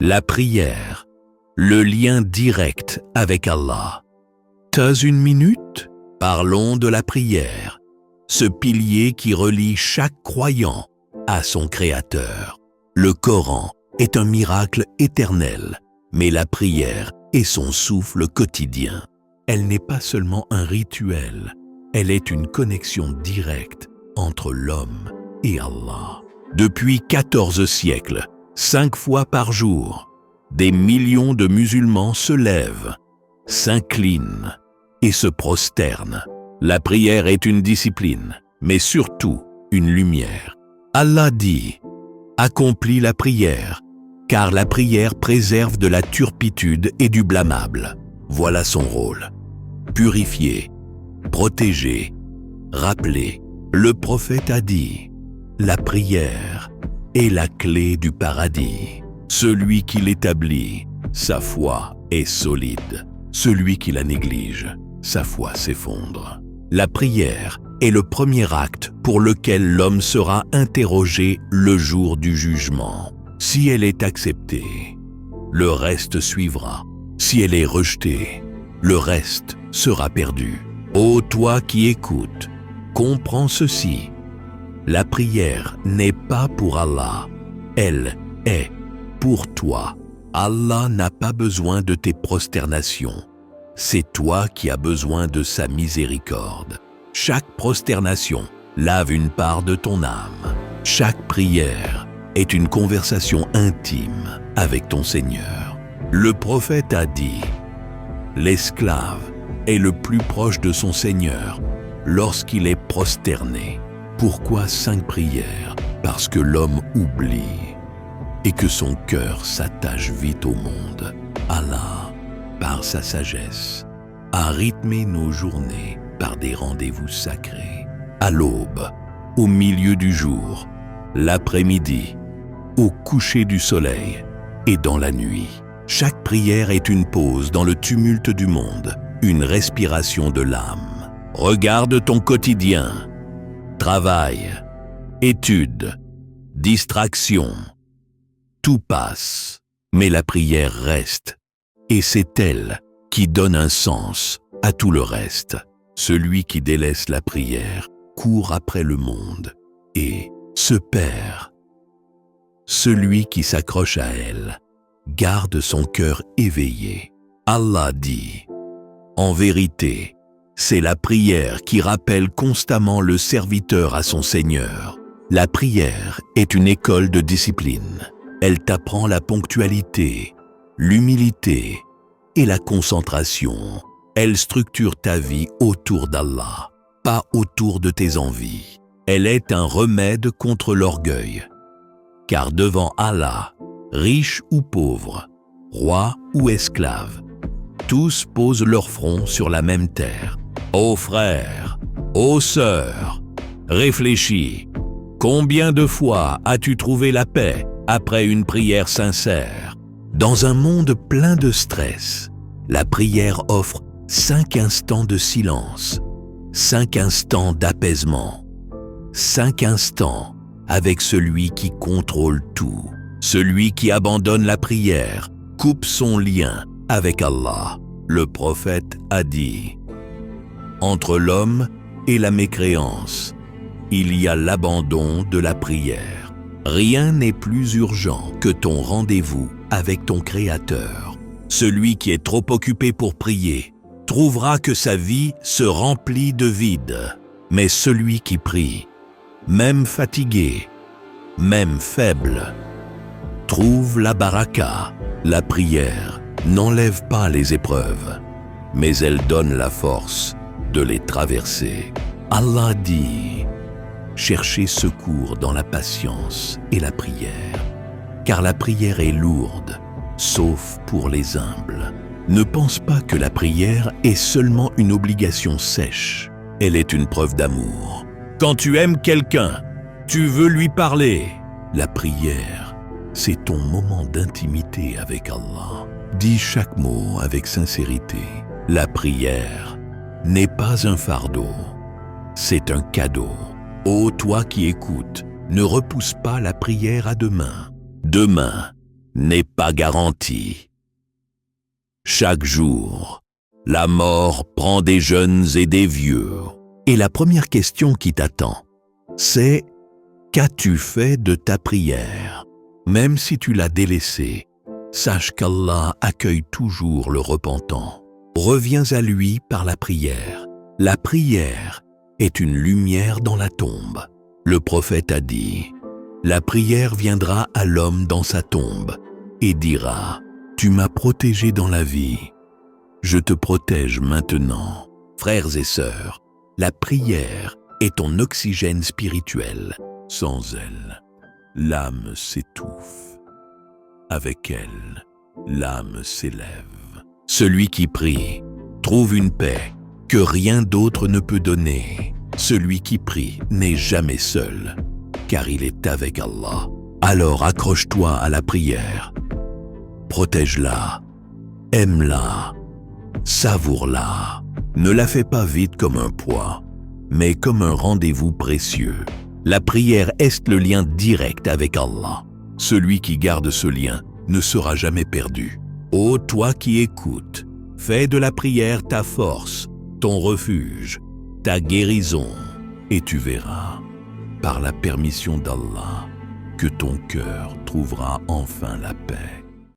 La prière, le lien direct avec Allah. T'as une minute? Parlons de la prière, ce pilier qui relie chaque croyant à son Créateur. Le Coran est un miracle éternel, mais la prière est son souffle quotidien. Elle n'est pas seulement un rituel, elle est une connexion directe entre l'homme et Allah. Depuis 14 siècles, 5 fois par jour, des millions de musulmans se lèvent, s'inclinent et se prosternent. La prière est une discipline, mais surtout une lumière. Allah dit « Accomplis la prière, car la prière préserve de la turpitude et du blâmable. » Voilà son rôle. Purifier, protéger, rappeler. Le prophète a dit « La prière est la clé du paradis. Celui qui l'établit, sa foi est solide. Celui qui la néglige, sa foi s'effondre. » La prière est le premier acte pour lequel l'homme sera interrogé le jour du jugement. Si elle est acceptée, le reste suivra. Si elle est rejetée, le reste sera perdu. Ô toi qui écoutes, comprends ceci. La prière n'est pas pour Allah, elle est pour toi. Allah n'a pas besoin de tes prosternations. C'est toi qui as besoin de sa miséricorde. Chaque prosternation lave une part de ton âme. Chaque prière est une conversation intime avec ton Seigneur. Le prophète a dit « L'esclave est le plus proche de son Seigneur lorsqu'il est prosterné. » Pourquoi 5 prières? Parce que l'homme oublie et que son cœur s'attache vite au monde. Allah, par sa sagesse, a rythmé nos journées par des rendez-vous sacrés. À l'aube, au milieu du jour, l'après-midi, au coucher du soleil et dans la nuit. Chaque prière est une pause dans le tumulte du monde, une respiration de l'âme. Regarde ton quotidien. Travail, études, distractions. Tout passe, mais la prière reste. Et c'est elle qui donne un sens à tout le reste. Celui qui délaisse la prière court après le monde et se perd. Celui qui s'accroche à elle garde son cœur éveillé. Allah dit « En vérité, c'est la prière qui rappelle constamment le serviteur à son Seigneur. La prière est une école de discipline. Elle t'apprend la ponctualité, l'humilité et la concentration. Elle structure ta vie autour d'Allah, pas autour de tes envies. Elle est un remède contre l'orgueil. Car devant Allah, riche ou pauvre, roi ou esclave, tous posent leur front sur la même terre. Ô frère, ô sœur, réfléchis. Combien de fois as-tu trouvé la paix après une prière sincère? Dans un monde plein de stress, la prière offre 5 instants de silence, 5 instants d'apaisement, 5 instants avec celui qui contrôle tout. Celui qui abandonne la prière coupe son lien avec Allah. Le prophète a dit « Entre l'homme et la mécréance, il y a l'abandon de la prière. Rien n'est plus urgent que ton rendez-vous avec ton Créateur. Celui qui est trop occupé pour prier trouvera que sa vie se remplit de vide. Mais celui qui prie, même fatigué, même faible, trouve la baraka. La prière n'enlève pas les épreuves, mais elle donne la force de les traverser. Allah dit « Cherchez secours dans la patience et la prière, car la prière est lourde, sauf pour les humbles. » Ne pense pas que la prière est seulement une obligation sèche. Elle est une preuve d'amour. Quand tu aimes quelqu'un, tu veux lui parler. La prière, c'est ton moment d'intimité avec Allah. Dis chaque mot avec sincérité. La prière n'est pas un fardeau, c'est un cadeau. Ô toi qui écoutes, ne repousse pas la prière à demain. Demain, n'est pas garantie. Chaque jour, la mort prend des jeunes et des vieux. Et la première question qui t'attend, c'est « Qu'as-tu fait de ta prière ?» Même si tu l'as délaissée, sache qu'Allah accueille toujours le repentant. Reviens à lui par la prière. La prière est une lumière dans la tombe. Le prophète a dit, la prière viendra à l'homme dans sa tombe et dira, tu m'as protégé dans la vie, je te protège maintenant. Frères et sœurs, la prière est ton oxygène spirituel. Sans elle, l'âme s'étouffe. Avec elle, l'âme s'élève. Celui qui prie trouve une paix que rien d'autre ne peut donner. Celui qui prie n'est jamais seul, car il est avec Allah. Alors accroche-toi à la prière. Protège-la, aime-la, savoure-la. Ne la fais pas vite comme un poids, mais comme un rendez-vous précieux. La prière est le lien direct avec Allah. Celui qui garde ce lien ne sera jamais perdu. Ô toi qui écoutes, fais de la prière ta force, ton refuge, ta guérison, et tu verras, par la permission d'Allah, que ton cœur trouvera enfin la paix.